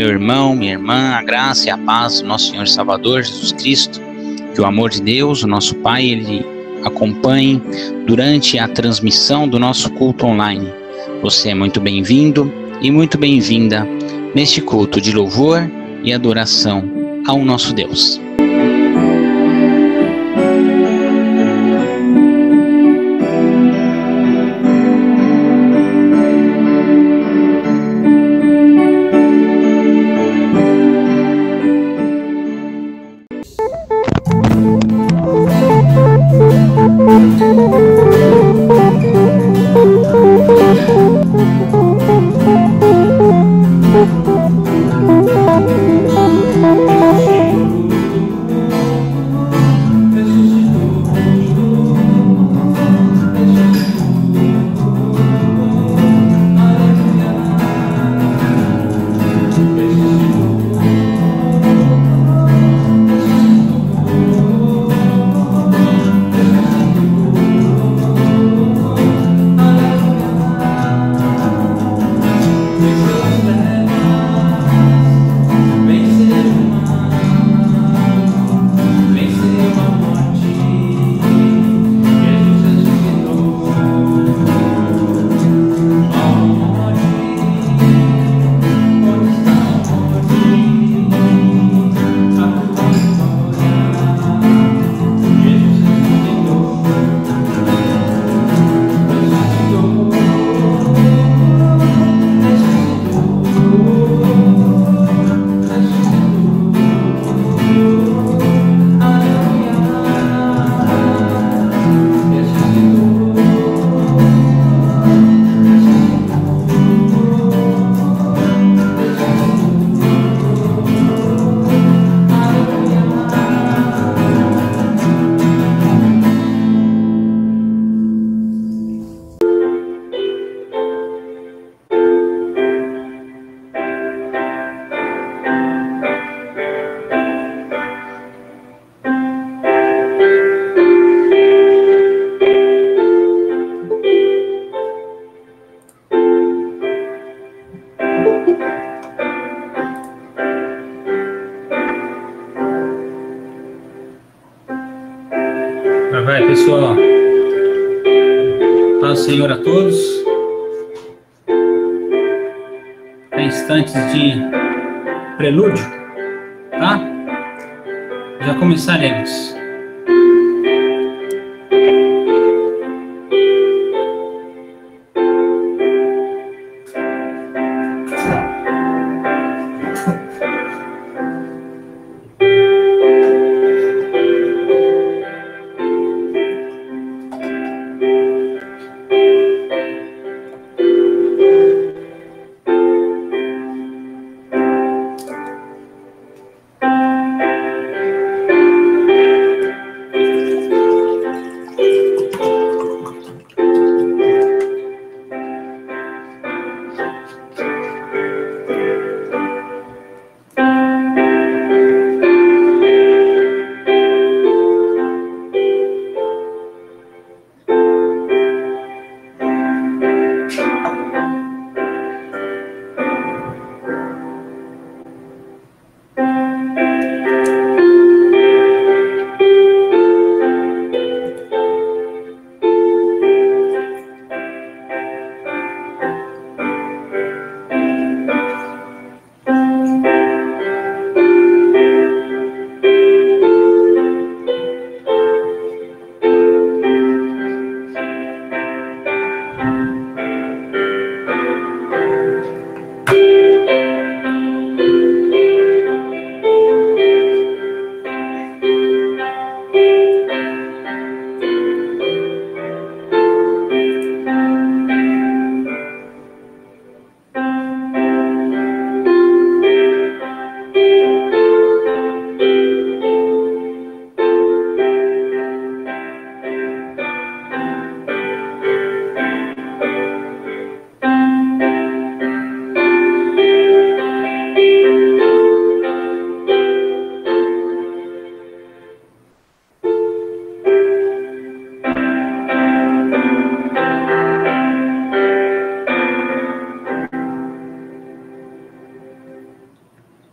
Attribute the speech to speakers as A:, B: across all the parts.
A: meu irmão, minha irmã, a graça e a paz do nosso Senhor e Salvador Jesus Cristo, que o amor de Deus, o nosso Pai, Ele acompanhe durante a transmissão do nosso culto online. Você é muito bem-vindo e muito bem-vinda neste culto de louvor e adoração ao nosso Deus.
B: Vai, pessoal. Paz do Senhor a todos. Em instantes de prelúdio, tá? Já começaremos.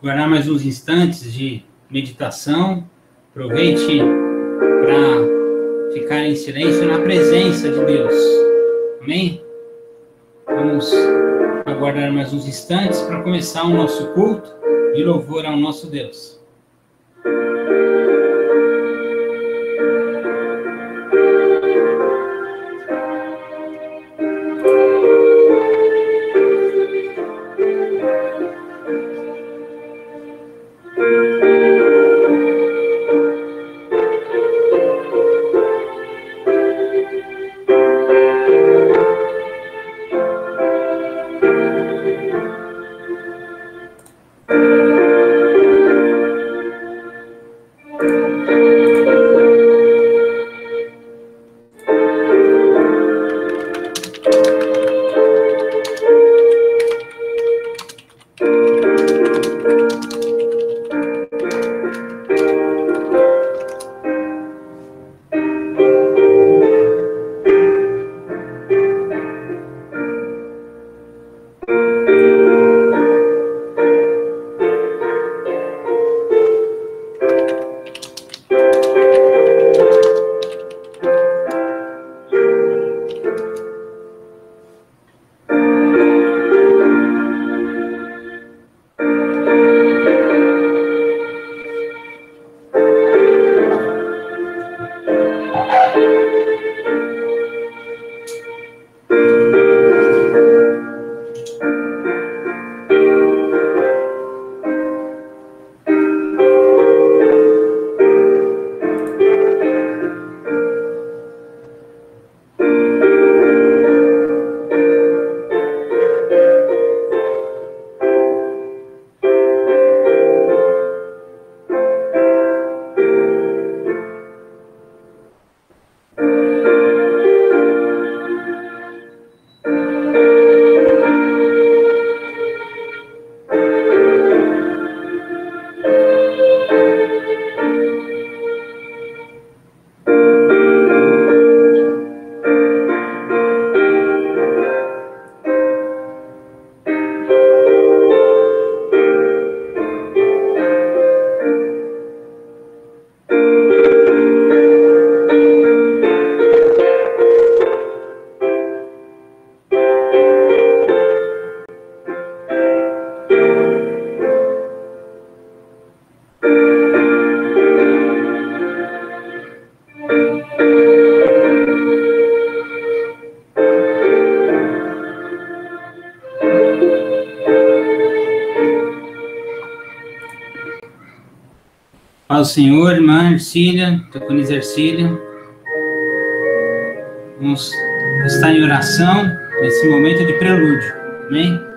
B: guardar mais uns instantes de meditação. Aproveite para ficar em silêncio na presença de Deus. Amém? Vamos aguardar mais uns instantes para começar o nosso culto de louvor ao nosso Deus. Paz do Senhor, irmã Ercília, Toconiza Ercília. Vamos estar em oração nesse momento de prelúdio. Amém?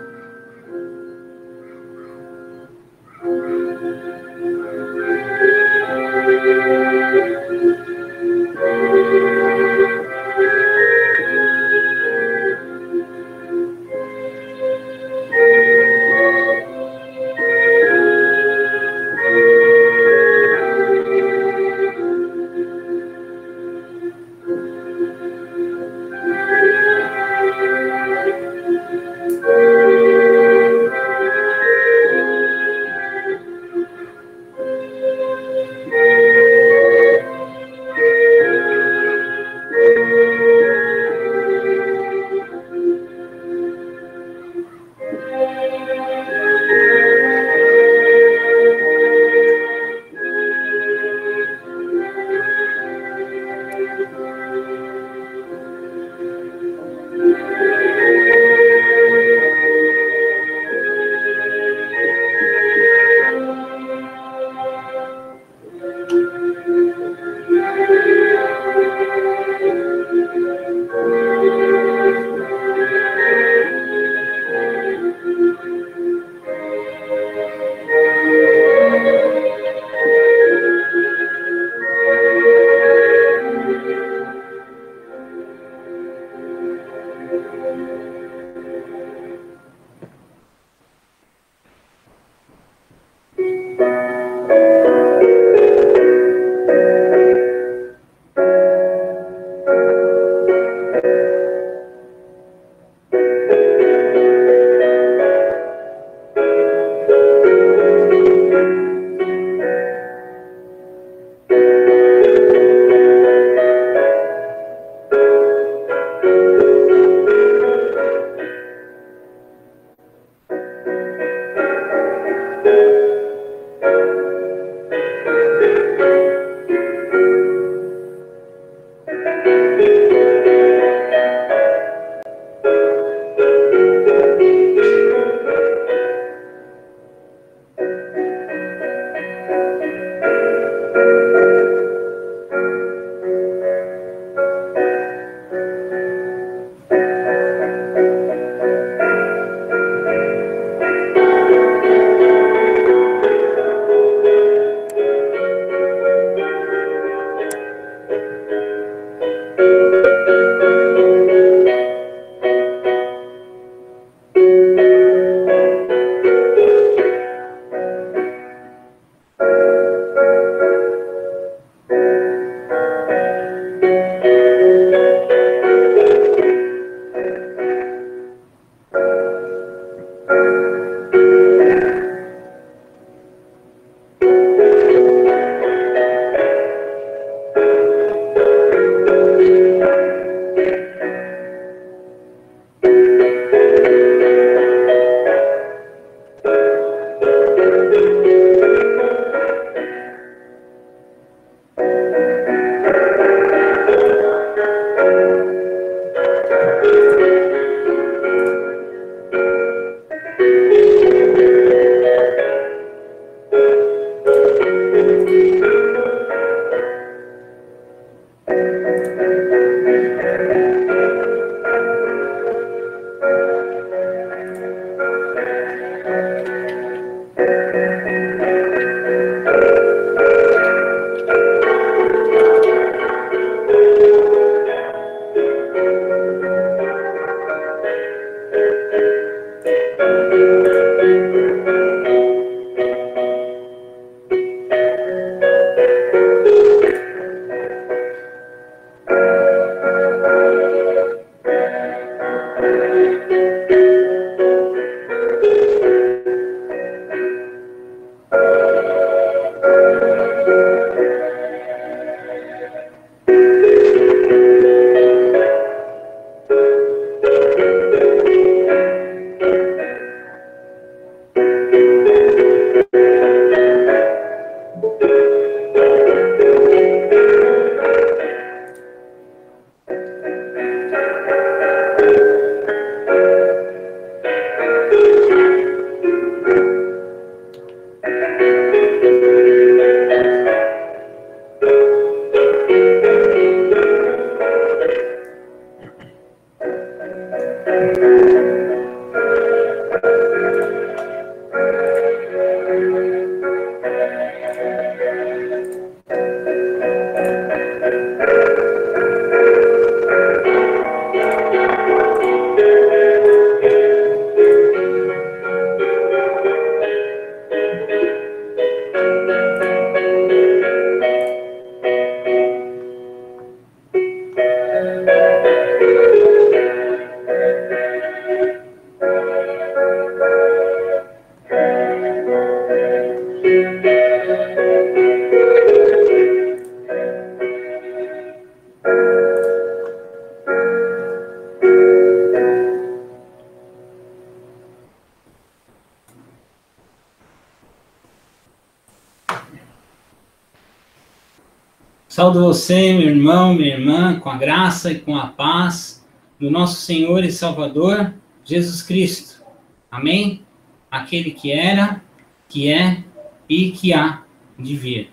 B: Saúdo você, meu irmão, minha irmã, com a graça e com a paz do nosso Senhor e Salvador, Jesus Cristo. Amém? Aquele que era, que é e que há de vir.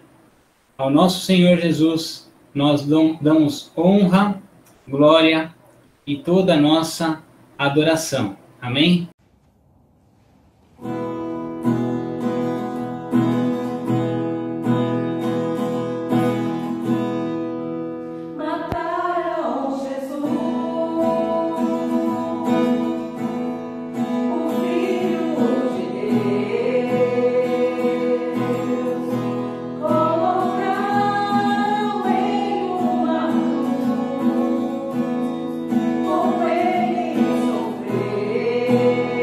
B: Ao nosso Senhor Jesus, nós damos honra, glória e toda a nossa adoração. Amém?
C: Yeah.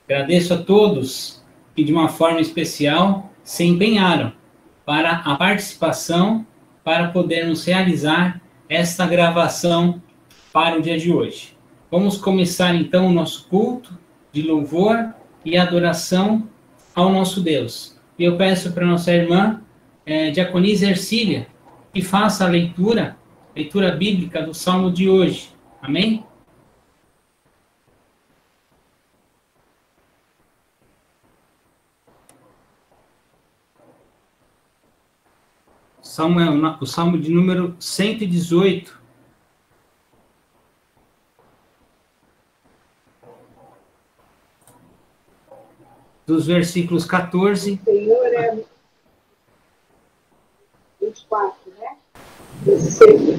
B: Agradeço a todos que, de uma forma especial, se empenharam para a participação, para podermos realizar esta gravação para o dia de hoje. Vamos começar, então, o nosso culto de louvor e adoração ao nosso Deus. E eu peço para a nossa irmã, Diaconisa Ercília, que faça a leitura bíblica do Salmo de hoje. Amém? O Salmo de número 118. Dos versículos 14.
C: Senhor é 24, né?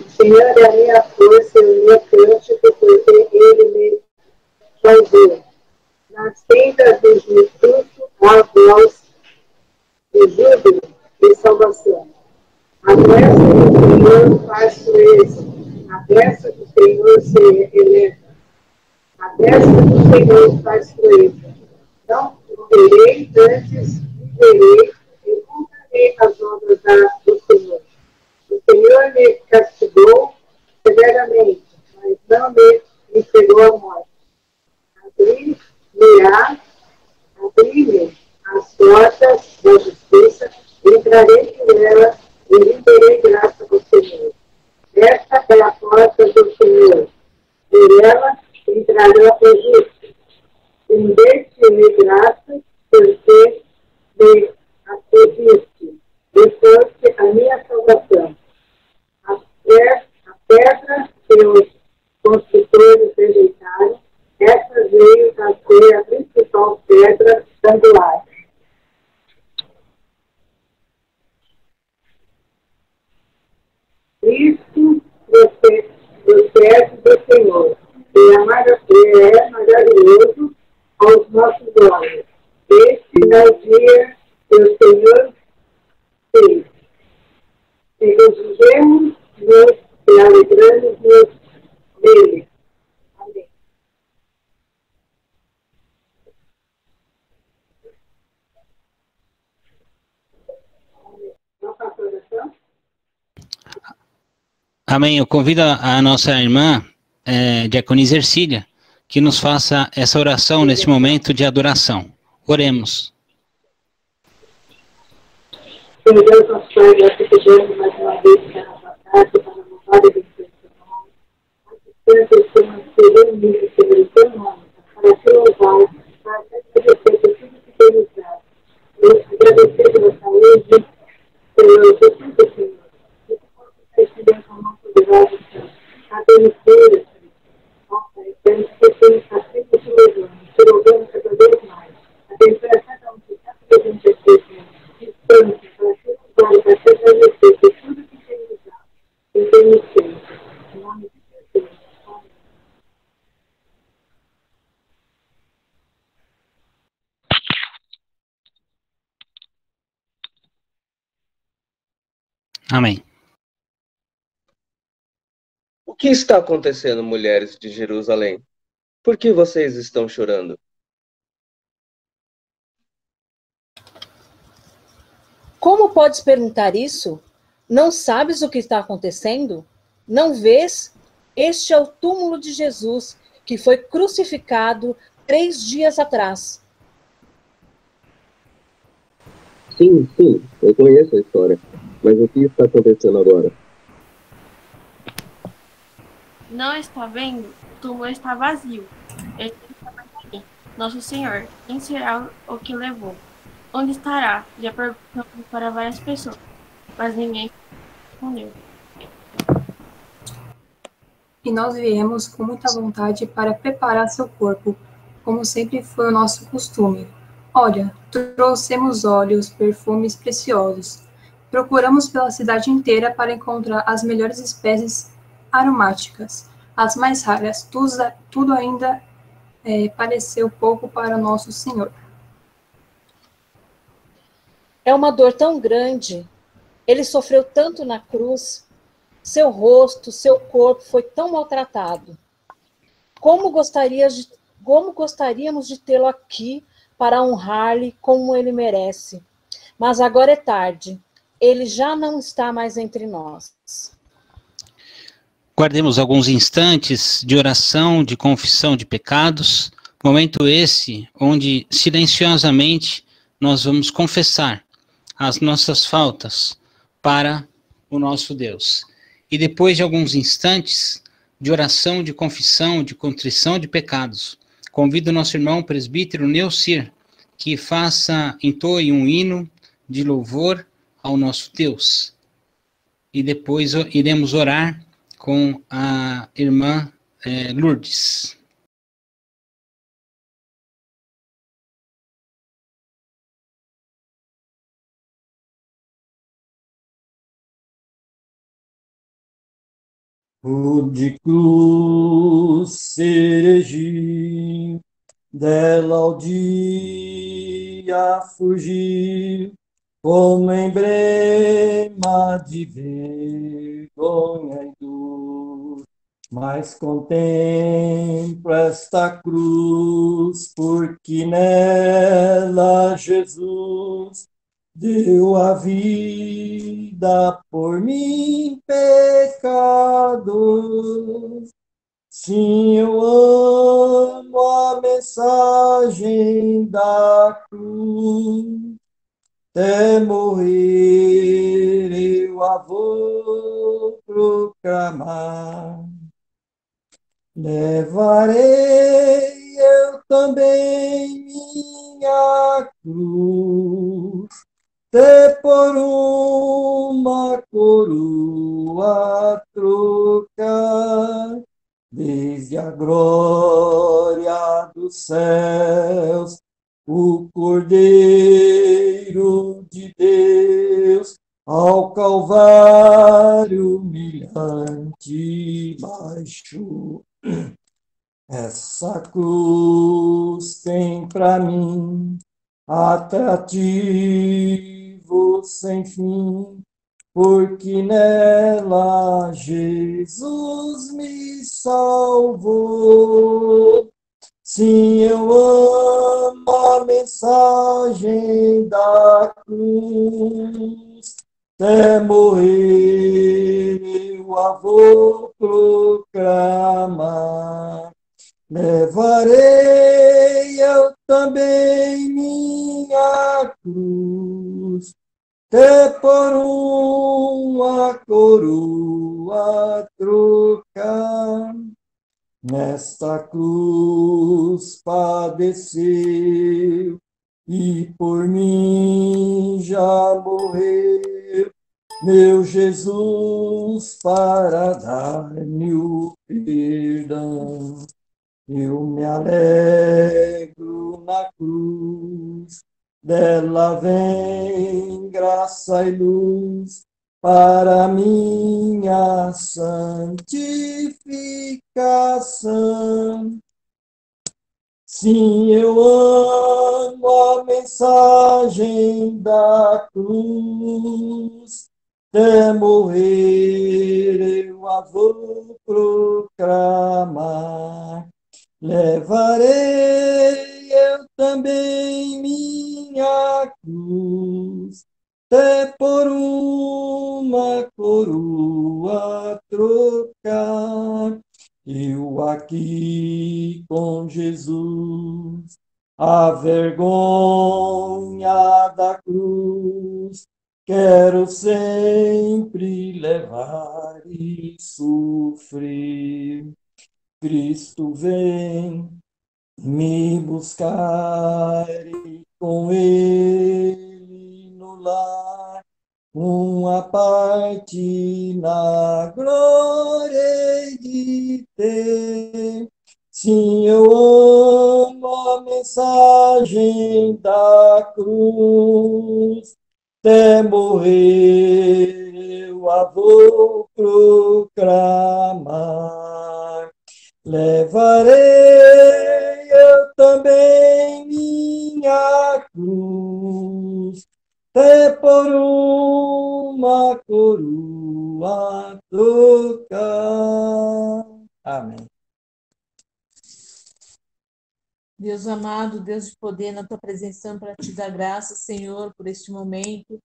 C: Senhor é a minha força e o meu cântico, porque ele me salvou. Nas tendas do justo há voz de júbilo e salvação. A destra do Senhor faz proeza, a destra do Senhor se eleva, a destra do Senhor faz proeza. Não morrerei, antes viverei e contarei as obras do Senhor. O Senhor me castigou severamente, mas não me entregou à morte. Abri-me as portas da justiça, entrarei por ela e renderei graça ao Senhor. Esta é a porta do Senhor, por ela entrará o justo. Render-te-ei graça, porque me acudiste, e foste a minha salvação. A pedra que os construtores rejeitaram, essa veio a ser a principal pedra angular. Cristo procede do Senhor, e é maravilhoso aos nossos olhos. Este é o dia que o Senhor fez. Regozijemos-nos e alegramos-nos nele. Amém. Vamos para a oração?
A: Amém. Eu convido a nossa irmã, Diaconisa Ercília, que nos faça essa oração neste momento de adoração. Oremos.
C: Senhor Deus, nosso Pai, nós te pedimos mais uma vez para a nossa casa, para a louvar e bendizer o teu nome. Nós estamos reunidos, Senhor, em teu nome, para te louvar, para te agradecer por tudo que tem nos dado. Eu te agradecer pela saúde, por tudo, Senhor. Que tu possa estar com a mão poderosa, Senhor. Abençoa, Senhor. Nossa, eu quero que você está sempre te louvando cada vez mais. Abençoa cada um que está presente aqui, Senhor. Distância, para te louvar, para te agradecer por tudo que tem nos dado. E tem nos feito. Em nome de Jesus. Amém.
A: Amém.
D: O que está acontecendo, mulheres de Jerusalém? Por que vocês estão chorando?
E: Como podes perguntar isso? Não sabes o que está acontecendo? Não vês? Este é o túmulo de Jesus, que foi crucificado 3 dias atrás.
D: Sim, eu conheço a história. Mas o que está acontecendo agora?
F: Não está vendo? O túmulo está vazio. Ele está aqui. Nosso Senhor, quem será o que levou? Onde estará? Já perguntamos para várias pessoas, mas ninguém respondeu.
G: E nós viemos com muita vontade para preparar seu corpo, como sempre foi o nosso costume. Olha, trouxemos óleos, perfumes preciosos. Procuramos pela cidade inteira para encontrar as melhores espécies aromáticas, as mais raras. Tudo ainda pareceu pouco para o nosso Senhor.
E: É uma dor tão grande. Ele sofreu tanto na cruz. Seu rosto, seu corpo foi tão maltratado. Como Como gostaríamos de tê-lo aqui para honrar-lhe como ele merece. Mas agora é tarde. Ele já não está mais entre nós.
A: Guardemos alguns instantes de oração, de confissão de pecados. Momento esse onde silenciosamente nós vamos confessar as nossas faltas para o nosso Deus. E depois de alguns instantes de oração, de confissão, de contrição de pecados, convido o nosso irmão presbítero Neucir que entoe um hino de louvor ao nosso Deus. E depois iremos orar com a irmã Lourdes.
H: De cruz seregi, dela ao dia fugir, como emblema de vergonha e dor. Mas contemplo esta cruz, porque nela Jesus deu a vida por mim, pecador. Sim, eu amo a mensagem da cruz, até morrer eu a vou proclamar. Levarei eu também minha cruz, até por uma coroa trocar, desde a glória dos céus, o Cordeiro de Deus, ao Calvário humilhante baixou. Essa cruz tem para mim atrativo sem fim, porque nela Jesus me salvou. Sim, eu amo a mensagem da cruz, até morrer eu a vou proclamar. Levarei eu também minha cruz, até por uma coroa trocar. Nesta cruz padeceu e por mim já morreu meu Jesus para dar-me o perdão. Eu me alegro na cruz, dela vem graça e luz para minha santificação. Sim, eu amo a mensagem da cruz, até morrer eu a vou proclamar. Levarei eu também minha cruz, até por uma coroa trocar. Eu aqui com Jesus, a vergonha da cruz, quero sempre levar e sofrer. Cristo vem me buscar e com ele no lar uma parte na glória de ter. Sim, eu amo a mensagem da cruz, até morrer eu a vou proclamar. Levarei eu também minha cruz, até por uma coroa trocar. Amém.
I: Deus amado, Deus de poder, na tua presença para te dar graça, Senhor, por este momento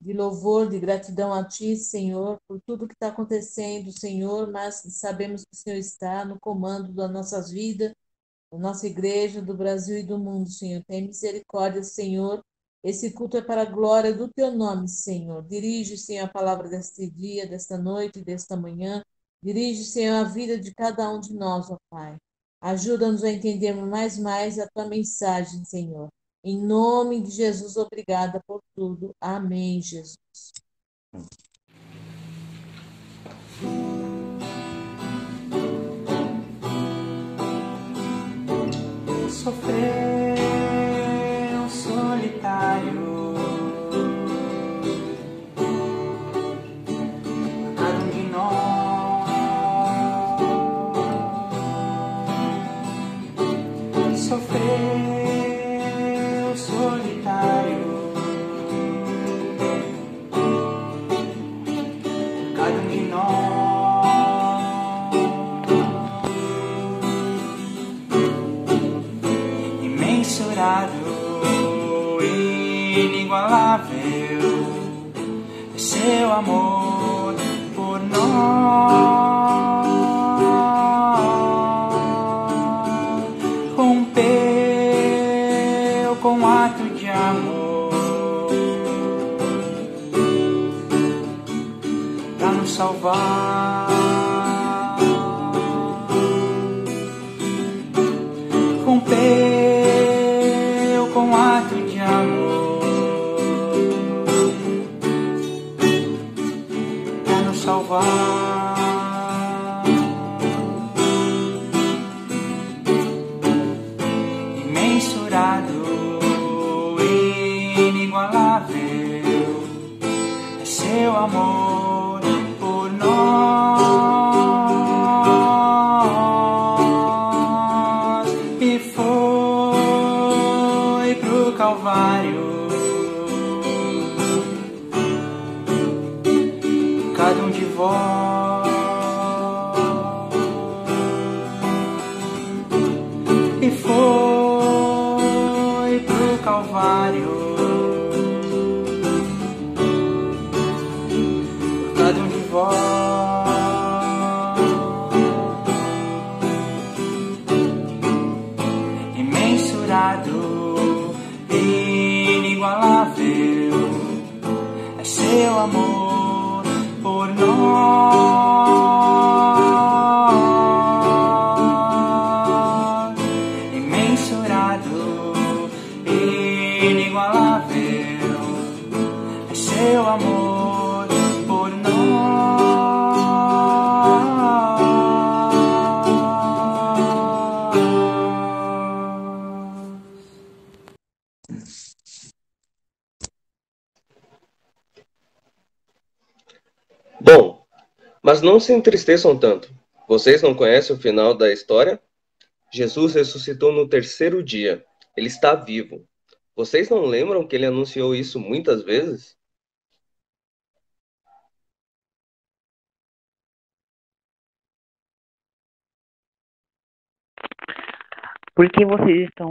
I: de louvor, de gratidão a ti, Senhor, por tudo que está acontecendo, Senhor, mas sabemos que o Senhor está no comando das nossas vidas, da nossa igreja, do Brasil e do mundo, Senhor. Tem misericórdia, Senhor. Esse culto é para a glória do teu nome, Senhor. Dirige, Senhor, a palavra deste dia, desta noite, desta manhã. Dirige, Senhor, a vida de cada um de nós, ó Pai. Ajuda-nos a entendermos mais a tua mensagem, Senhor. Em nome de Jesus, obrigada por tudo. Amém, Jesus.
J: Sofreu solitário, cada um de nós sofreu solitário, cada um de nós. Inigualável é seu amor por nós, rompeu com ato de amor para nos salvar, rompeu com ato de amor para nos salvar, imensurado, inigualável é seu amor por nós, e foi pro Calvário. Cada um de vós, e foi pro Calvário. Cada um de vós, imensurado, inigualável é seu amor por nós, imensurado, inigualável é seu amor por nós.
D: Bom, mas não se entristeçam tanto. Vocês não conhecem o final da história? Jesus ressuscitou no terceiro dia. Ele está vivo. Vocês não lembram que ele anunciou isso muitas vezes?
K: Por que vocês estão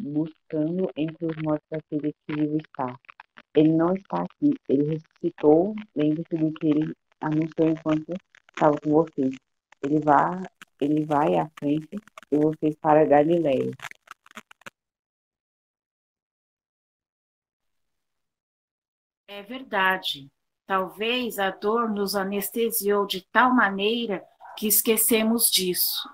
K: buscando entre os mortos aquele que vivo está? Ele não está aqui, ele ressuscitou. Lembre-se do que ele anunciou enquanto estava com vocês. Ele vai à frente e vocês para a Galileia.
L: É verdade. Talvez a dor nos anestesiou de tal maneira que esquecemos disso.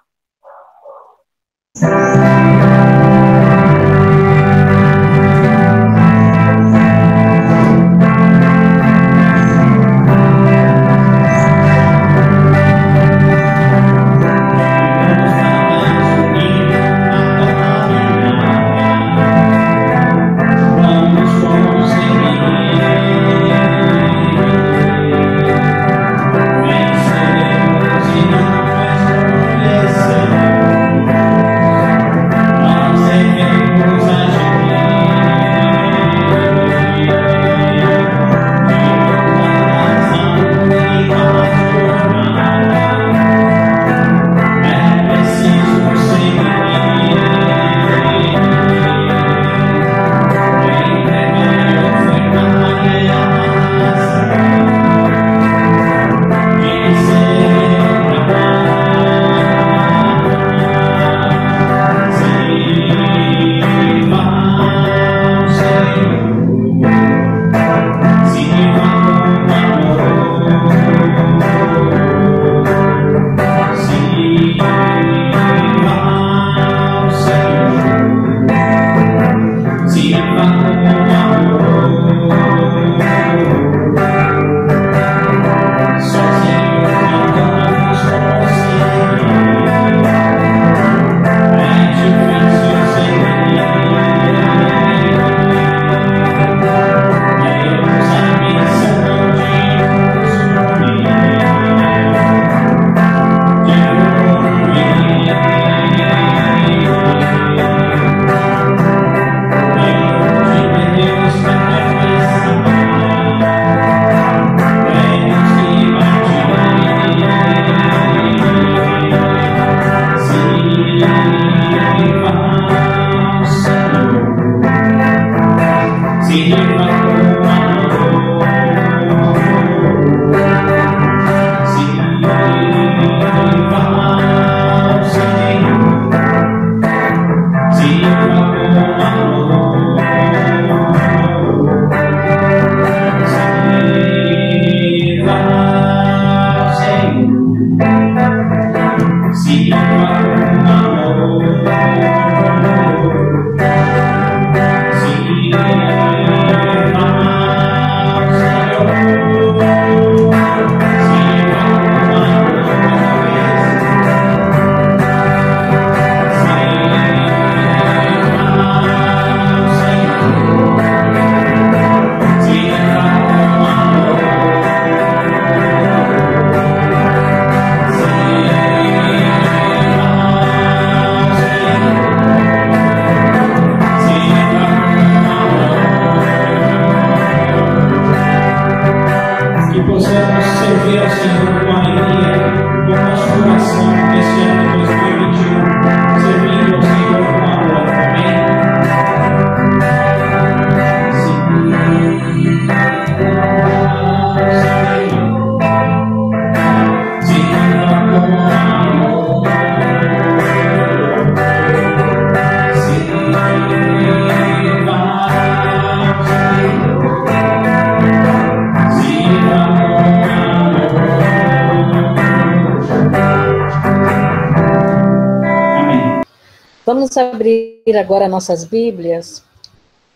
E: Vamos abrir agora nossas Bíblias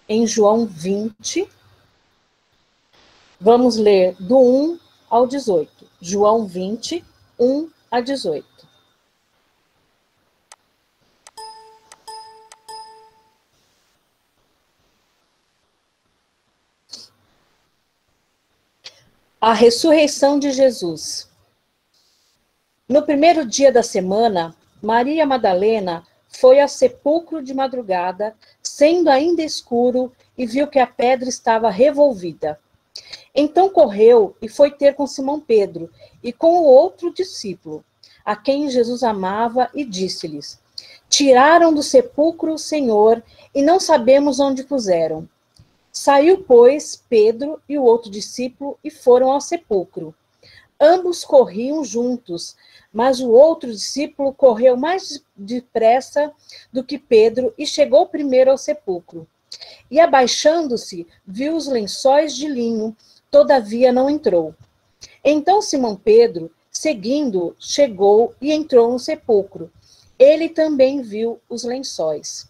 E: em João 20. Vamos ler do 1 ao 18. João 20, 1 a 18. A ressurreição de Jesus. No primeiro dia da semana, Maria Madalena foi ao sepulcro de madrugada, sendo ainda escuro, e viu que a pedra estava revolvida. Então correu e foi ter com Simão Pedro e com o outro discípulo, a quem Jesus amava, e disse-lhes: Tiraram do sepulcro o Senhor, e não sabemos onde puseram. Saiu, pois, Pedro e o outro discípulo e foram ao sepulcro. Ambos corriam juntos, mas o outro discípulo correu mais depressa do que Pedro e chegou primeiro ao sepulcro. E, abaixando-se, viu os lençóis de linho, todavia não entrou. Então Simão Pedro, seguindo, chegou e entrou no sepulcro. Ele também viu os lençóis.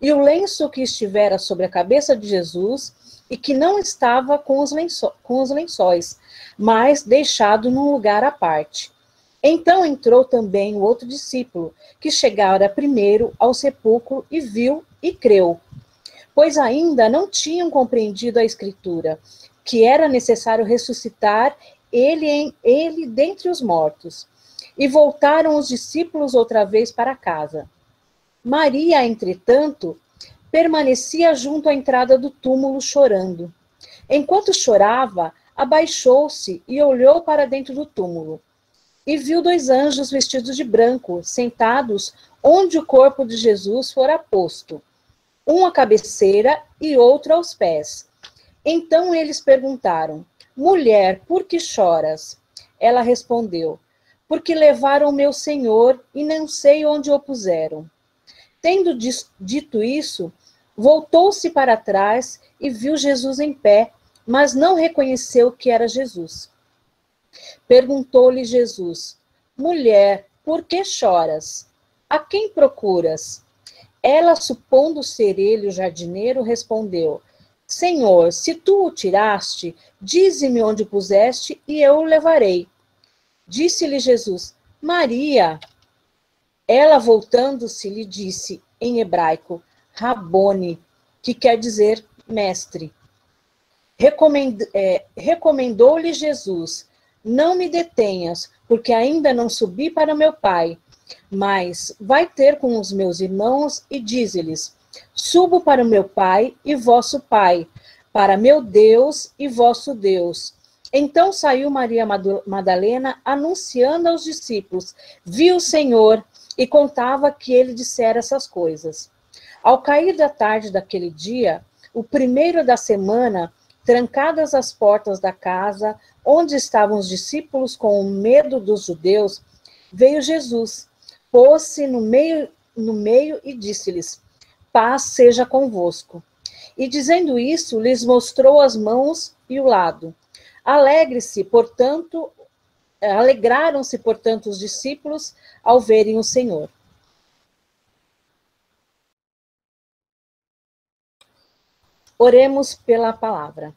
E: E o lenço que estivera sobre a cabeça de Jesus, e que não estava com os lençóis, mas deixado num lugar à parte. Então entrou também o outro discípulo, que chegara primeiro ao sepulcro e viu e creu, pois ainda não tinham compreendido a Escritura, que era necessário ressuscitar ele dentre os mortos. E voltaram os discípulos outra vez para casa. Maria, entretanto, permanecia junto à entrada do túmulo chorando. Enquanto chorava, abaixou-se e olhou para dentro do túmulo. E viu 2 anjos vestidos de branco, sentados onde o corpo de Jesus fora posto, um à cabeceira e outro aos pés. Então eles perguntaram: Mulher, por que choras? Ela respondeu: Porque levaram meu Senhor e não sei onde o puseram. Tendo dito isso, voltou-se para trás e viu Jesus em pé, mas não reconheceu que era Jesus. Perguntou-lhe Jesus: Mulher, por que choras? A quem procuras? Ela, supondo ser ele o jardineiro, respondeu: Senhor, se tu o tiraste, dize-me onde o puseste e eu o levarei. Disse-lhe Jesus: Maria. Ela, voltando-se, lhe disse em hebraico: Rabone, que quer dizer mestre. Recomendou-lhe Jesus: Não me detenhas, porque ainda não subi para meu Pai. Mas vai ter com os meus irmãos e dize-lhes: Subo para o meu Pai e vosso Pai, para meu Deus e vosso Deus. Então saiu Maria Madalena, anunciando aos discípulos: Viu o Senhor, e contava que ele dissera essas coisas. Ao cair da tarde daquele dia, o primeiro da semana, trancadas as portas da casa, onde estavam os discípulos com o medo dos judeus, veio Jesus, pôs-se no meio e disse-lhes: paz seja convosco. E dizendo isso, lhes mostrou as mãos e o lado. Alegraram-se, portanto, os discípulos ao verem o Senhor. Oremos pela palavra.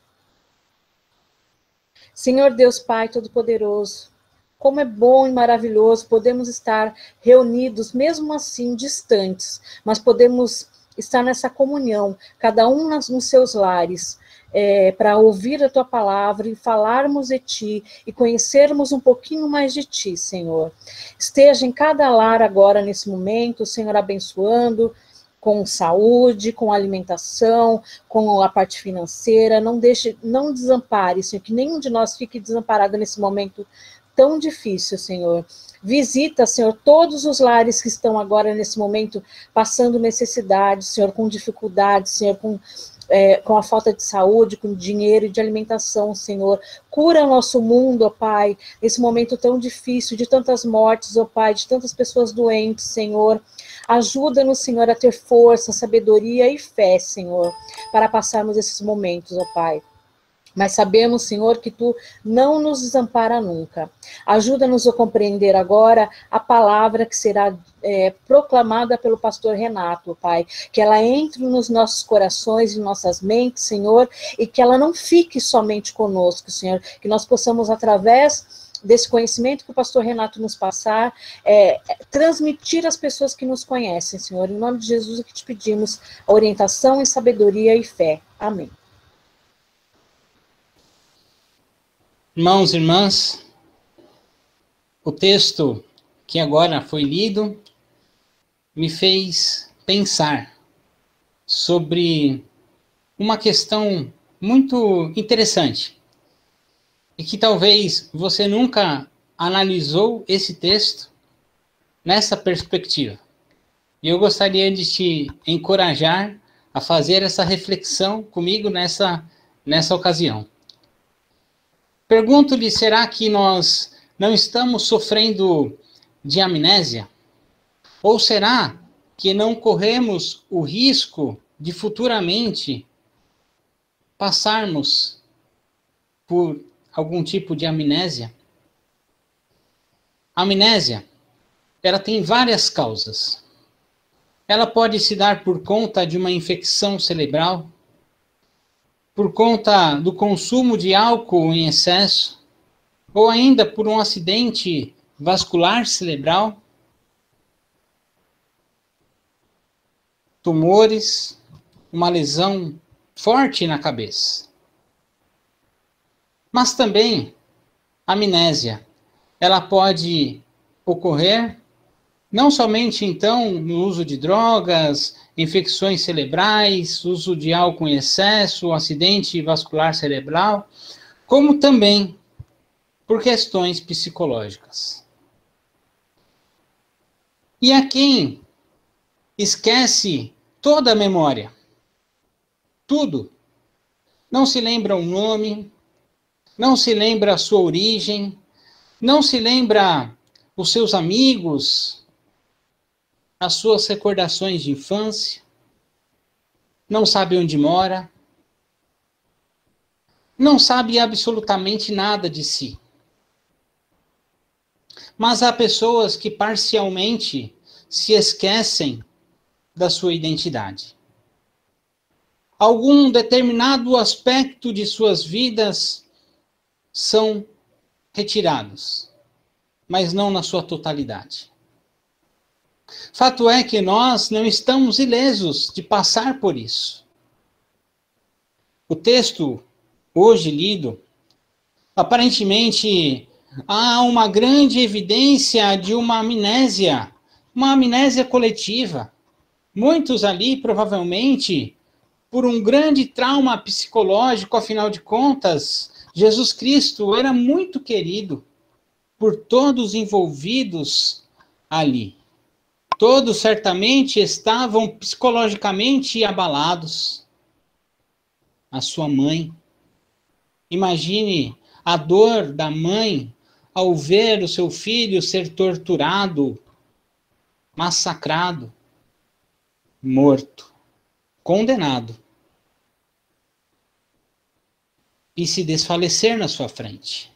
E: Senhor Deus Pai Todo-Poderoso, como é bom e maravilhoso podemos estar reunidos, mesmo assim distantes, mas podemos estar nessa comunhão, cada um nos seus lares, para ouvir a Tua palavra e falarmos de Ti e conhecermos um pouquinho mais de Ti, Senhor. Esteja em cada lar agora, nesse momento, Senhor, abençoando, com saúde, com alimentação, com a parte financeira. Não desampare, Senhor, que nenhum de nós fique desamparado nesse momento tão difícil, Senhor. Visita, Senhor, todos os lares que estão agora nesse momento passando necessidade, Senhor, com dificuldade, Senhor, com a falta de saúde, com dinheiro e de alimentação, Senhor. Cura o nosso mundo, ó Pai, nesse momento tão difícil, de tantas mortes, ó Pai, de tantas pessoas doentes, Senhor. Ajuda-nos, Senhor, a ter força, sabedoria e fé, Senhor, para passarmos esses momentos, ó Pai. Mas sabemos, Senhor, que Tu não nos desampara nunca. Ajuda-nos a compreender agora a palavra que será proclamada pelo pastor Renato, Pai. Que ela entre nos nossos corações e nossas mentes, Senhor, e que ela não fique somente conosco, Senhor. Que nós possamos, através desse conhecimento que o pastor Renato nos passar, transmitir às pessoas que nos conhecem, Senhor. Em nome de Jesus é que te pedimos orientação e sabedoria e fé. Amém.
B: Irmãos e irmãs, o texto que agora foi lido me fez pensar sobre uma questão muito interessante e que talvez você nunca analisou esse texto nessa perspectiva. E eu gostaria de te encorajar a fazer essa reflexão comigo nessa ocasião. Pergunto-lhe, será que nós não estamos sofrendo de amnésia? Ou será que não corremos o risco de futuramente passarmos por algum tipo de amnésia? A amnésia, ela tem várias causas. Ela pode se dar por conta de uma infecção cerebral, por conta do consumo de álcool em excesso, ou ainda por um acidente vascular cerebral, tumores, uma lesão forte na cabeça. Mas também a amnésia, ela pode ocorrer não somente, então, no uso de drogas, infecções cerebrais, uso de álcool em excesso, acidente vascular cerebral, como também por questões psicológicas. E a quem esquece toda a memória, tudo, não se lembra o nome, não se lembra a sua origem, não se lembra os seus amigos, as suas recordações de infância, não sabe onde mora, não sabe absolutamente nada de si. Mas há pessoas que parcialmente se esquecem da sua identidade. Algum determinado aspecto de suas vidas são retirados, mas não na sua totalidade. Fato é que nós não estamos ilesos de passar por isso. O texto hoje lido, aparentemente há uma grande evidência de uma amnésia coletiva. Muitos ali, provavelmente, por um grande trauma psicológico, afinal de contas, Jesus Cristo era muito querido por todos envolvidos ali. Todos certamente estavam psicologicamente abalados. A sua mãe. Imagine a dor da mãe ao ver o seu filho ser torturado, massacrado, morto, condenado e se desfalecer na sua frente.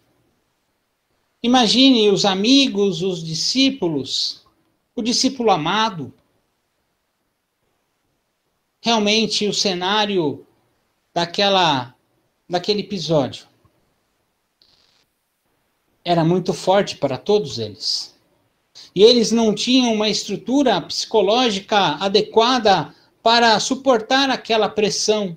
B: Imagine os amigos, os discípulos, o discípulo amado. Realmente o cenário daquele episódio era muito forte para todos eles. E eles não tinham uma estrutura psicológica adequada para suportar aquela pressão.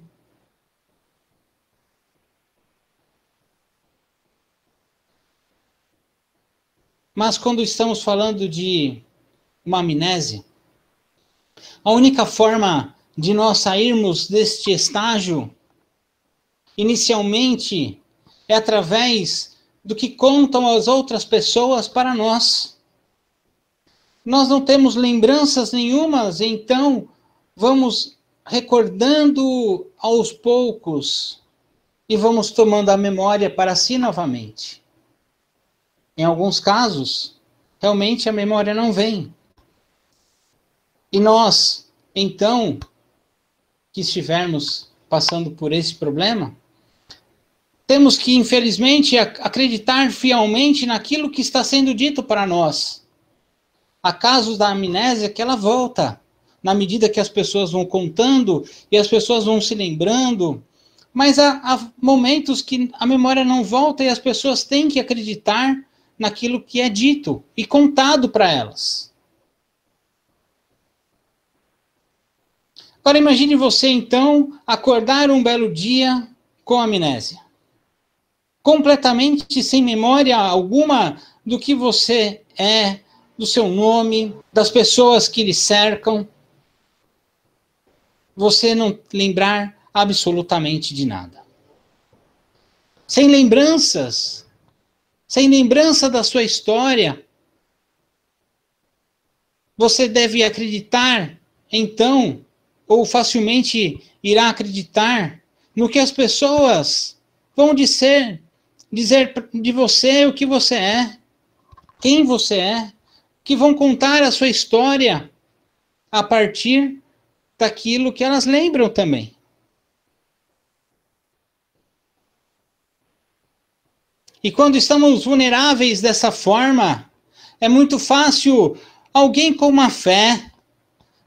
B: Mas quando estamos falando de uma amnésia, a única forma de nós sairmos deste estágio, inicialmente, é através do que contam as outras pessoas para nós. Nós não temos lembranças nenhumas, então vamos recordando aos poucos e vamos tomando a memória para si novamente. Em alguns casos, realmente a memória não vem. E nós, então, que estivermos passando por esse problema, temos que, infelizmente, acreditar fielmente naquilo que está sendo dito para nós. Há casos da amnésia que ela volta, na medida que as pessoas vão contando e as pessoas vão se lembrando, mas há momentos que a memória não volta e as pessoas têm que acreditar naquilo que é dito e contado para elas. Agora imagine você, então, acordar um belo dia com amnésia. Completamente sem memória alguma do que você é, do seu nome, das pessoas que lhe cercam. Você não lembrar absolutamente de nada. Sem lembranças, sem lembrança da sua história. Você deve acreditar, então, ou facilmente irá acreditar no que as pessoas vão dizer de você o que você é, quem você é, que vão contar a sua história a partir daquilo que elas lembram também. E quando estamos vulneráveis dessa forma, é muito fácil alguém com uma fé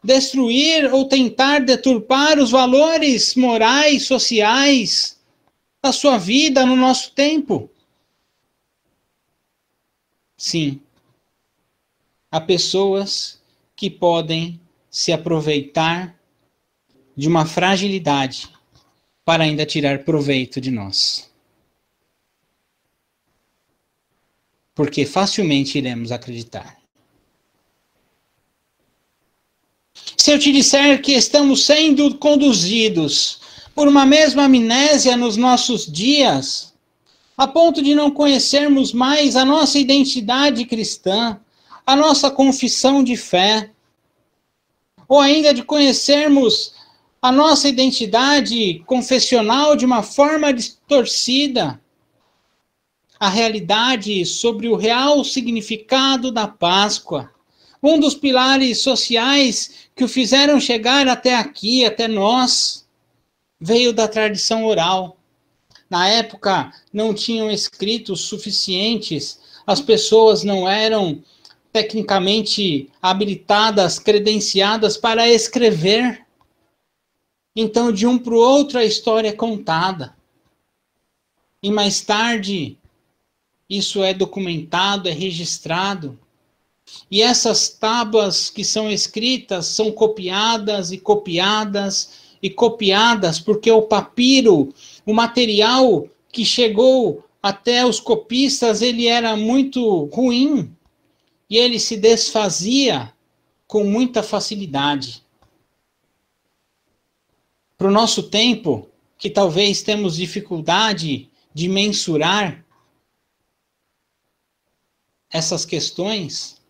B: destruir ou tentar deturpar os valores morais, sociais da sua vida no nosso tempo. Sim, há pessoas que podem se aproveitar de uma fragilidade para ainda tirar proveito de nós. Porque facilmente iremos acreditar. Se eu te disser que estamos sendo conduzidos por uma mesma amnésia nos nossos dias, a ponto de não conhecermos mais a nossa identidade cristã, a nossa confissão de fé, ou ainda de conhecermos a nossa identidade confessional de uma forma distorcida, a realidade sobre o real significado da Páscoa, um dos pilares sociais que o fizeram chegar até aqui, até nós, veio da tradição oral. Na época, não tinham escritos suficientes, as pessoas não eram tecnicamente habilitadas, credenciadas para escrever. Então, de um para o outro, a história é contada. E mais tarde, isso é documentado, é registrado. E essas tábuas que são escritas são copiadas e copiadas e copiadas, porque o papiro, o material que chegou até os copistas, ele era muito ruim e ele se desfazia com muita facilidade. Para o nosso tempo, que talvez temos dificuldade de mensurar essas questões,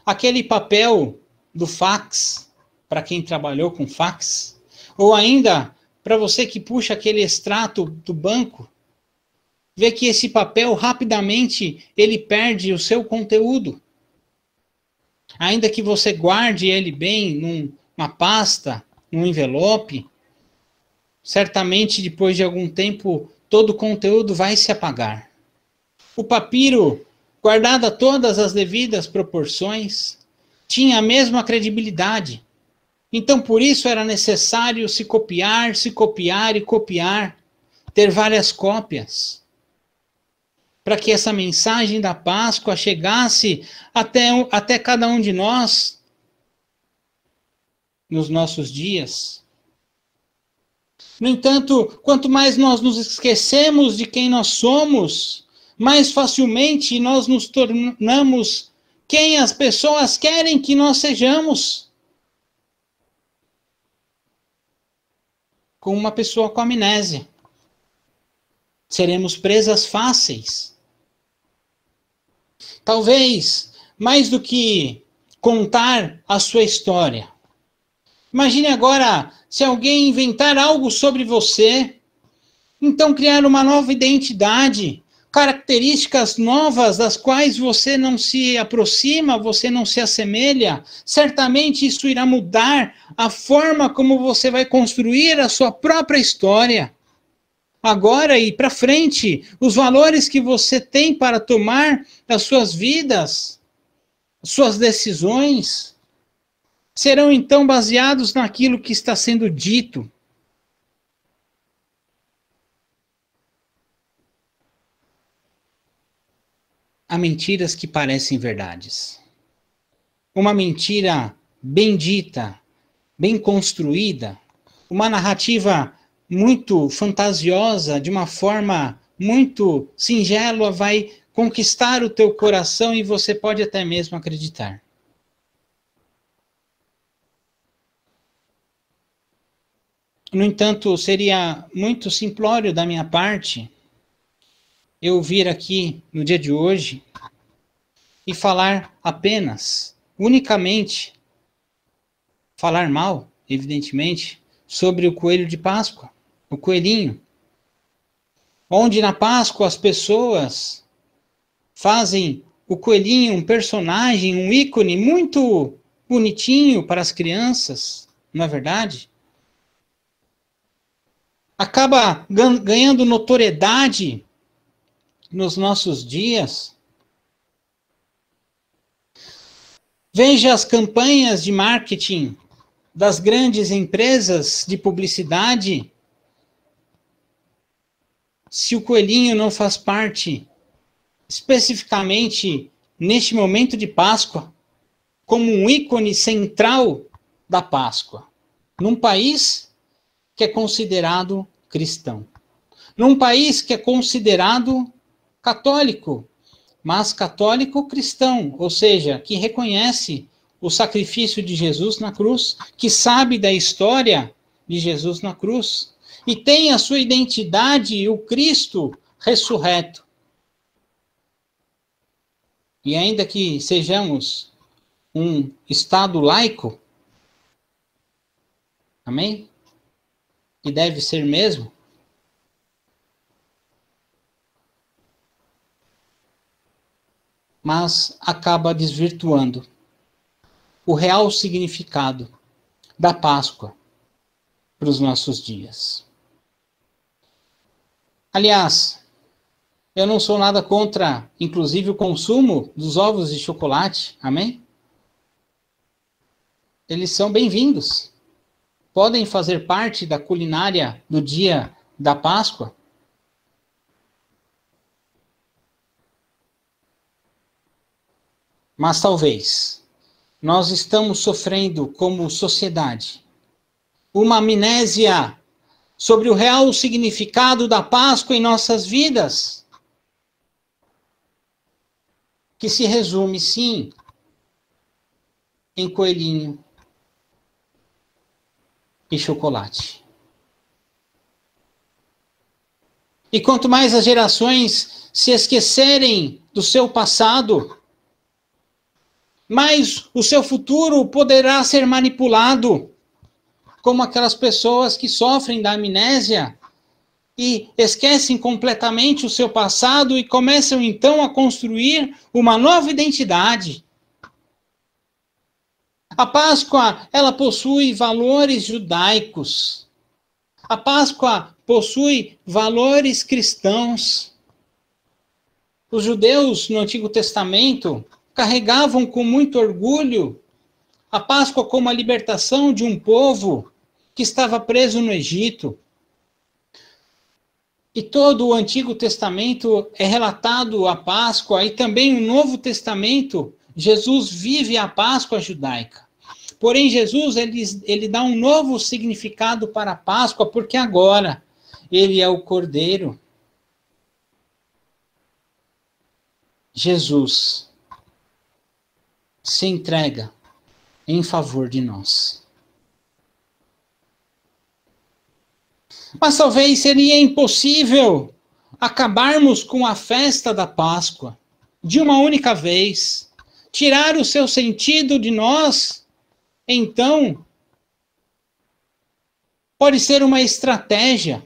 B: aquele papel do fax, para quem trabalhou com fax, ou ainda para você que puxa aquele extrato do banco, vê que esse papel rapidamente ele perde o seu conteúdo. Ainda que você guarde ele bem numa pasta, num envelope, certamente depois de algum tempo todo o conteúdo vai se apagar. O papiro, guardado a todas as devidas proporções, tinha a mesma credibilidade. Então, por isso era necessário se copiar e copiar, ter várias cópias, para que essa mensagem da Páscoa chegasse até cada um de nós nos nossos dias. No entanto, quanto mais nós nos esquecemos de quem nós somos, mais facilmente nós nos tornamos quem as pessoas querem que nós sejamos. Com uma pessoa com amnésia. Seremos presas fáceis. Talvez, mais do que contar a sua história. Imagine agora se alguém inventar algo sobre você, então criar uma nova identidade, características novas das quais você não se aproxima, você não se assemelha. Certamente isso irá mudar a forma como você vai construir a sua própria história. Agora e para frente, os valores que você tem para tomar as suas vidas, suas decisões, serão então baseados naquilo que está sendo dito. Há mentiras que parecem verdades. Uma mentira bem dita, bem construída, uma narrativa muito fantasiosa, de uma forma muito singela, vai conquistar o teu coração e você pode até mesmo acreditar. No entanto, seria muito simplório da minha parte eu vir aqui no dia de hoje e falar apenas, unicamente, falar mal, evidentemente, sobre o coelho de Páscoa, o coelhinho. Onde na Páscoa as pessoas fazem o coelhinho um personagem, um ícone muito bonitinho para as crianças, não é verdade? Acaba ganhando notoriedade nos nossos dias. Veja as campanhas de marketing das grandes empresas de publicidade. Se o coelhinho não faz parte, especificamente neste momento de Páscoa, como um ícone central da Páscoa, num país que é considerado cristão, num país que é considerado católico, mas católico cristão, ou seja, que reconhece o sacrifício de Jesus na cruz, que sabe da história de Jesus na cruz, e tem a sua identidade, o Cristo ressurreto. E ainda que sejamos um Estado laico, amém? E deve ser mesmo, mas acaba desvirtuando o real significado da Páscoa para os nossos dias. Aliás, eu não sou nada contra, inclusive, o consumo dos ovos de chocolate, amém? Eles são bem-vindos. Podem fazer parte da culinária do dia da Páscoa. Mas talvez nós estamos sofrendo como sociedade uma amnésia sobre o real significado da Páscoa em nossas vidas, que se resume, sim, em coelhinho e chocolate. E quanto mais as gerações se esquecerem do seu passado, mais o seu futuro poderá ser manipulado, como aquelas pessoas que sofrem da amnésia e esquecem completamente o seu passado e começam então a construir uma nova identidade. A Páscoa, ela possui valores judaicos. A Páscoa possui valores cristãos. Os judeus no Antigo Testamento carregavam com muito orgulho a Páscoa como a libertação de um povo que estava preso no Egito. E todo o Antigo Testamento é relatado a Páscoa, e também o Novo Testamento, Jesus vive a Páscoa judaica. Porém, Jesus ele dá um novo significado para a Páscoa, porque agora ele é o Cordeiro. Jesus se entrega em favor de nós. Mas talvez seria impossível acabarmos com a festa da Páscoa de uma única vez, tirar o seu sentido de nós. Então, pode ser uma estratégia.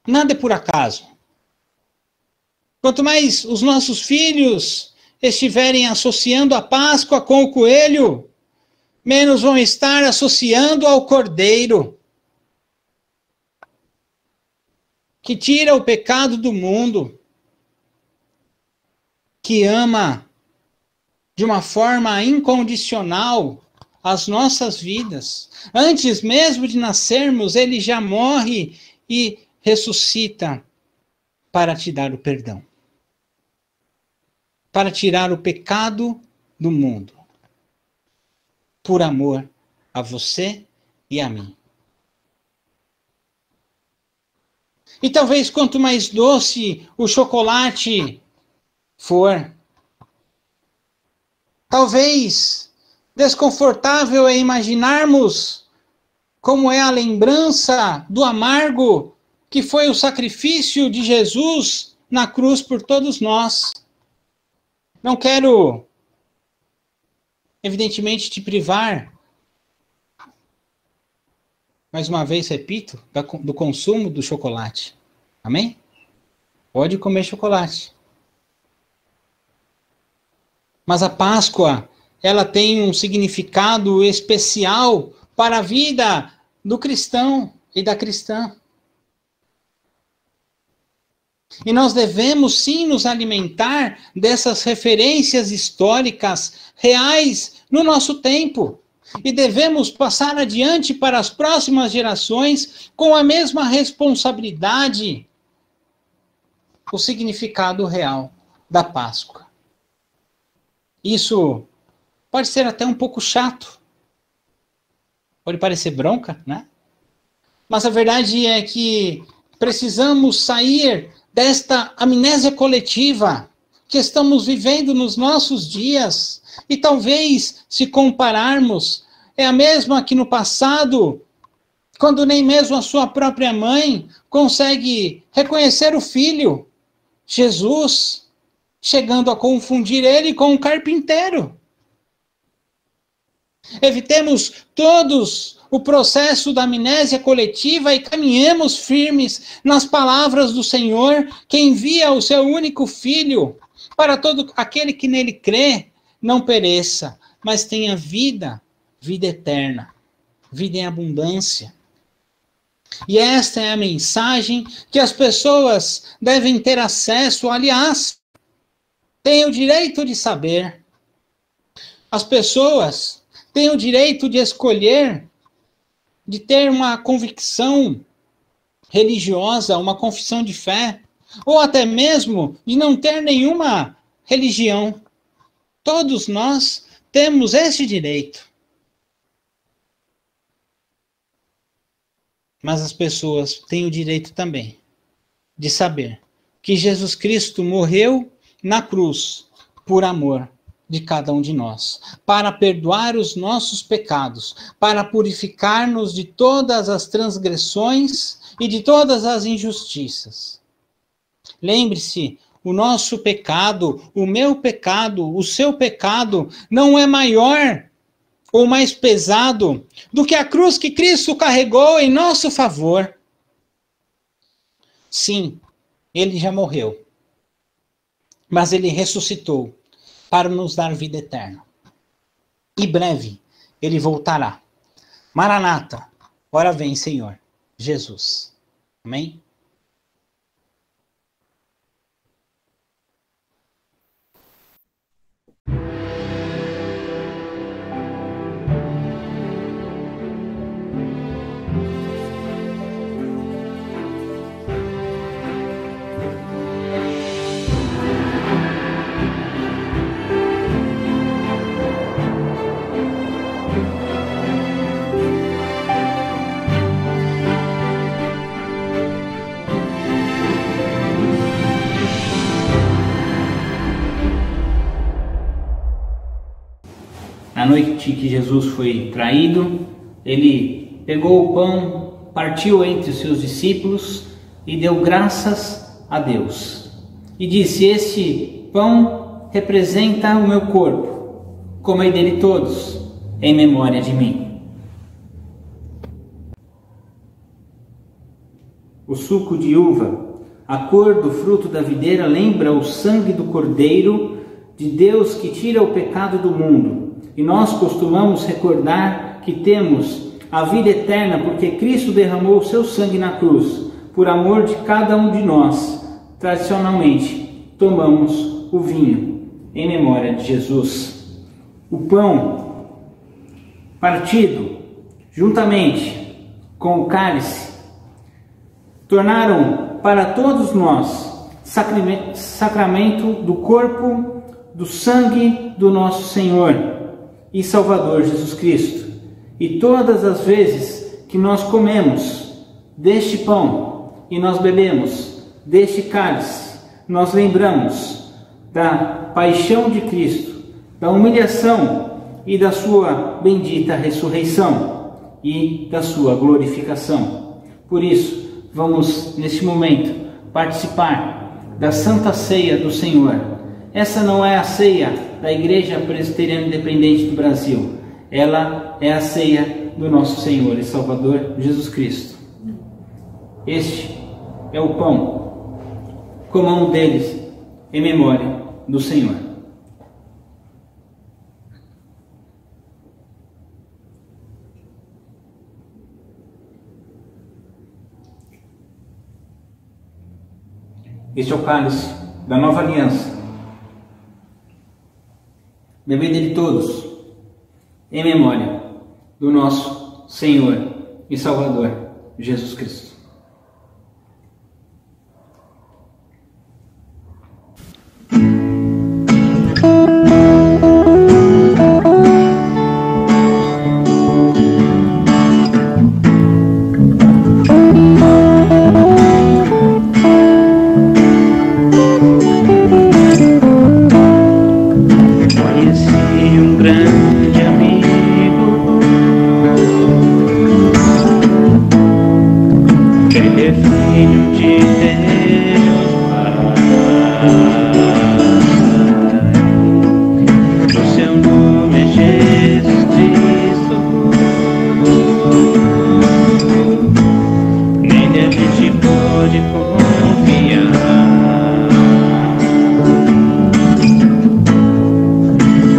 B: Nada é por acaso. Quanto mais os nossos filhos estiverem associando a Páscoa com o coelho, menos vão estar associando ao Cordeiro, que tira o pecado do mundo, que ama de uma forma incondicional as nossas vidas. Antes mesmo de nascermos, ele já morre e ressuscita para te dar o perdão, para tirar o pecado do mundo, por amor a você e a mim. E talvez quanto mais doce o chocolate for, talvez desconfortável é imaginarmos como é a lembrança do amargo que foi o sacrifício de Jesus na cruz por todos nós. Não quero, evidentemente, te privar, mais uma vez repito, do consumo do chocolate. Amém? Pode comer chocolate. Mas a Páscoa, ela tem um significado especial para a vida do cristão e da cristã. E nós devemos sim nos alimentar dessas referências históricas reais no nosso tempo. E devemos passar adiante para as próximas gerações com a mesma responsabilidade, o significado real da Páscoa. Isso pode ser até um pouco chato. Pode parecer bronca, né? Mas a verdade é que precisamos sair desta amnésia coletiva que estamos vivendo nos nossos dias. E talvez, se compararmos, é a mesma que no passado, quando nem mesmo a sua própria mãe consegue reconhecer o filho, Jesus, chegando a confundir ele com um carpinteiro. Evitemos todos o processo da amnésia coletiva e caminhemos firmes nas palavras do Senhor, que envia o seu único Filho para todo aquele que nele crê, não pereça, mas tenha vida, vida eterna, vida em abundância. E esta é a mensagem que as pessoas devem ter acesso, aliás, têm o direito de saber. As pessoas têm o direito de escolher, de ter uma convicção religiosa, uma confissão de fé, ou até mesmo de não ter nenhuma religião. Todos nós temos esse direito. Mas as pessoas têm o direito também de saber que Jesus Cristo morreu na cruz por amor de cada um de nós, para perdoar os nossos pecados, para purificar-nos de todas as transgressões e de todas as injustiças. Lembre-se, o nosso pecado, o meu pecado, o seu pecado não é maior ou mais pesado do que a cruz que Cristo carregou em nosso favor. Sim, ele já morreu, mas ele ressuscitou para nos dar vida eterna. E breve ele voltará. Maranata, ora vem, Senhor Jesus. Amém? Na noite que Jesus foi traído, ele pegou o pão, partiu entre os seus discípulos e deu graças a Deus. E disse: este pão representa o meu corpo, comei dele todos, em memória de mim. O suco de uva, a cor do fruto da videira, lembra o sangue do Cordeiro de Deus que tira o pecado do mundo. E nós costumamos recordar que temos a vida eterna porque Cristo derramou o seu sangue na cruz, por amor de cada um de nós. Tradicionalmente, tomamos o vinho em memória de Jesus. O pão partido juntamente com o cálice tornaram para todos nós sacramento do corpo, do sangue do nosso Senhor e Salvador Jesus Cristo. E todas as vezes que nós comemos deste pão e nós bebemos deste cálice, nós lembramos da paixão de Cristo, da humilhação e da sua bendita ressurreição e da sua glorificação. Por isso, vamos neste momento participar da Santa Ceia do Senhor. Essa não é a ceia da Igreja Presbiteriana Independente do Brasil. Ela é a ceia do nosso Senhor e Salvador Jesus Cristo. Este é o pão. Comamos deles em memória do Senhor. Este é o cálice da nova aliança. Bebei dele todos, em memória do nosso Senhor e Salvador Jesus Cristo.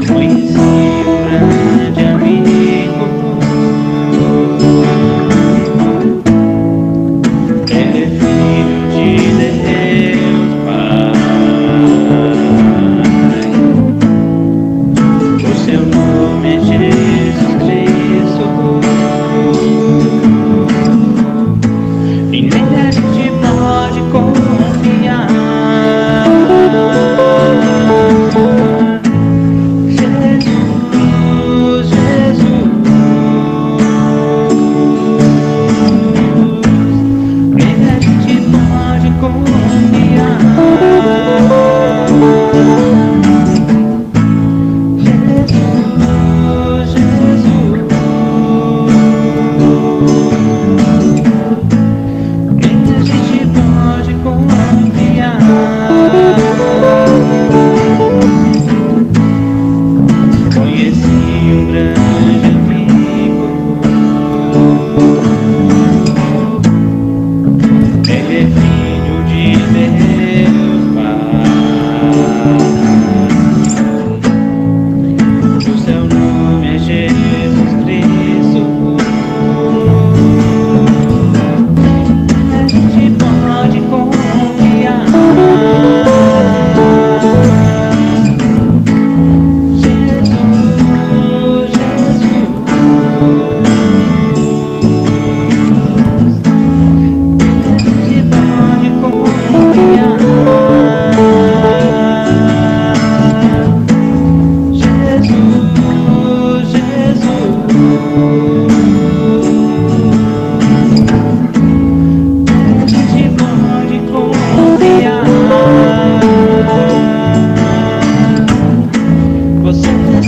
A: Conheci o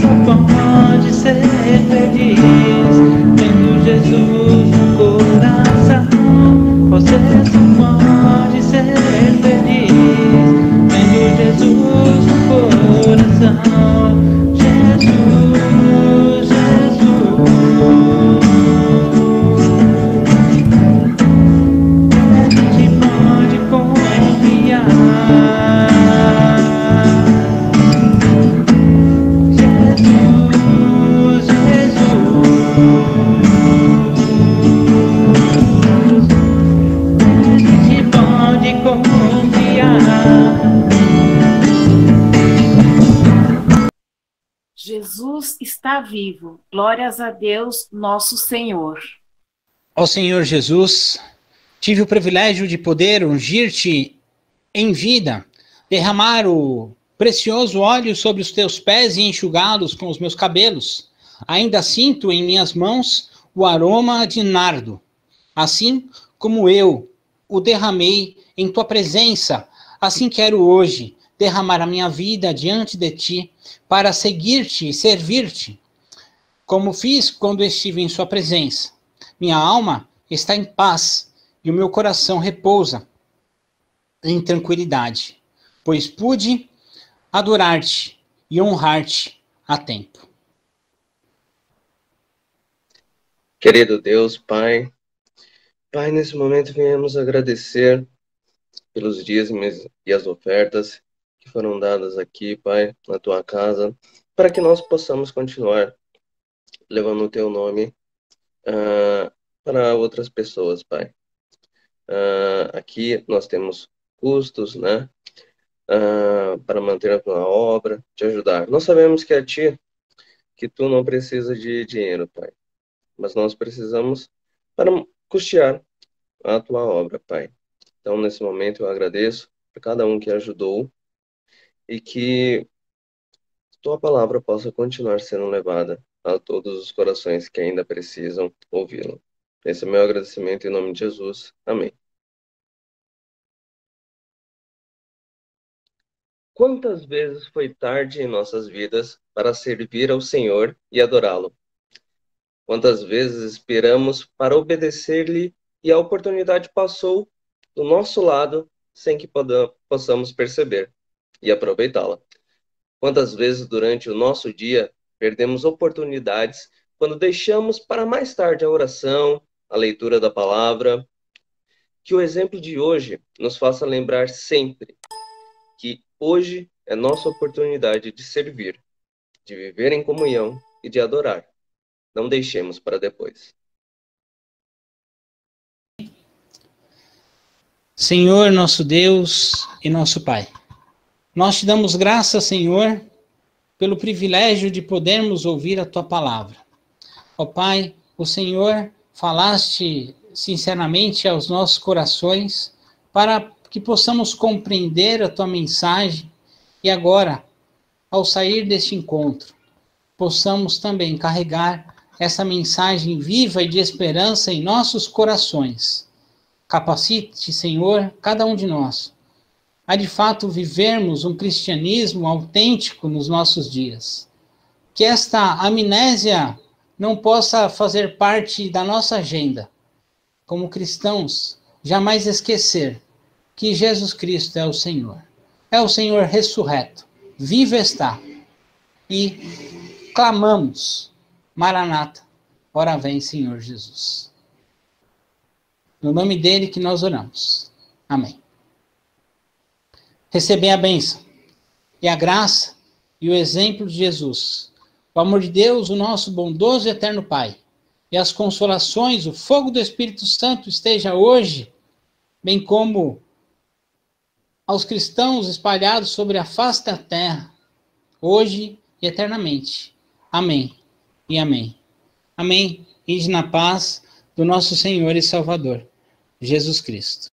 J: só pode ser feliz tendo Jesus no coração. Você só pode ser feliz tendo Jesus no coração. Jesus, Jesus. A gente pode confiar. Jesus, a gente pode confiar.
L: Jesus está vivo. Glórias a Deus, nosso Senhor.
B: Ó Senhor Jesus, tive o privilégio de poder ungir-te em vida, derramar o precioso óleo sobre os teus pés e enxugá-los com os meus cabelos. Ainda sinto em minhas mãos o aroma de nardo, assim como eu o derramei em tua presença. Assim quero hoje derramar a minha vida diante de ti, para seguir-te e servir-te, como fiz quando estive em sua presença. Minha alma está em paz e o meu coração repousa em tranquilidade, pois pude adorar-te e honrar-te a tempo.
D: Querido Deus, Pai, nesse momento viemos agradecer pelos dízimos e as ofertas que foram dadas aqui, Pai, na tua casa, para que nós possamos continuar levando o teu nome para outras pessoas, Pai. Aqui nós temos custos, né, para manter a tua obra, te ajudar. Nós sabemos que é ti, que tu não precisa de dinheiro, Pai, mas nós precisamos para custear a tua obra, Pai. Então, nesse momento, eu agradeço por cada um que ajudou e que tua palavra possa continuar sendo levada a todos os corações que ainda precisam ouvi-la. Esse é o meu agradecimento em nome de Jesus. Amém. Quantas vezes foi tarde em nossas vidas para servir ao Senhor e adorá-lo? Quantas vezes esperamos para obedecer-lhe e a oportunidade passou do nosso lado sem que possamos perceber e aproveitá-la? Quantas vezes durante o nosso dia perdemos oportunidades quando deixamos para mais tarde a oração, a leitura da palavra? Que o exemplo de hoje nos faça lembrar sempre que hoje é nossa oportunidade de servir, de viver em comunhão e de adorar. Não deixemos para depois.
B: Senhor, nosso Deus e nosso Pai, nós te damos graças, Senhor, pelo privilégio de podermos ouvir a tua palavra. Ó Pai, o Senhor falaste sinceramente aos nossos corações para que possamos compreender a tua mensagem e agora, ao sair deste encontro, possamos também carregar essa mensagem viva e de esperança em nossos corações. Capacite, Senhor, cada um de nós a de fato vivermos um cristianismo autêntico nos nossos dias. Que esta amnésia não possa fazer parte da nossa agenda. Como cristãos, jamais esquecer que Jesus Cristo é o Senhor ressurreto, vivo está. E clamamos, Maranata, ora vem, Senhor Jesus. No nome dele que nós oramos. Amém. Recebei a bênção e a graça e o exemplo de Jesus. O amor de Deus, o nosso bondoso e eterno Pai, e as consolações, o fogo do Espírito Santo esteja hoje, bem como aos cristãos espalhados sobre a face da terra, hoje e eternamente. Amém e amém. Amém. Ide na paz do nosso Senhor e Salvador, Jesus Cristo.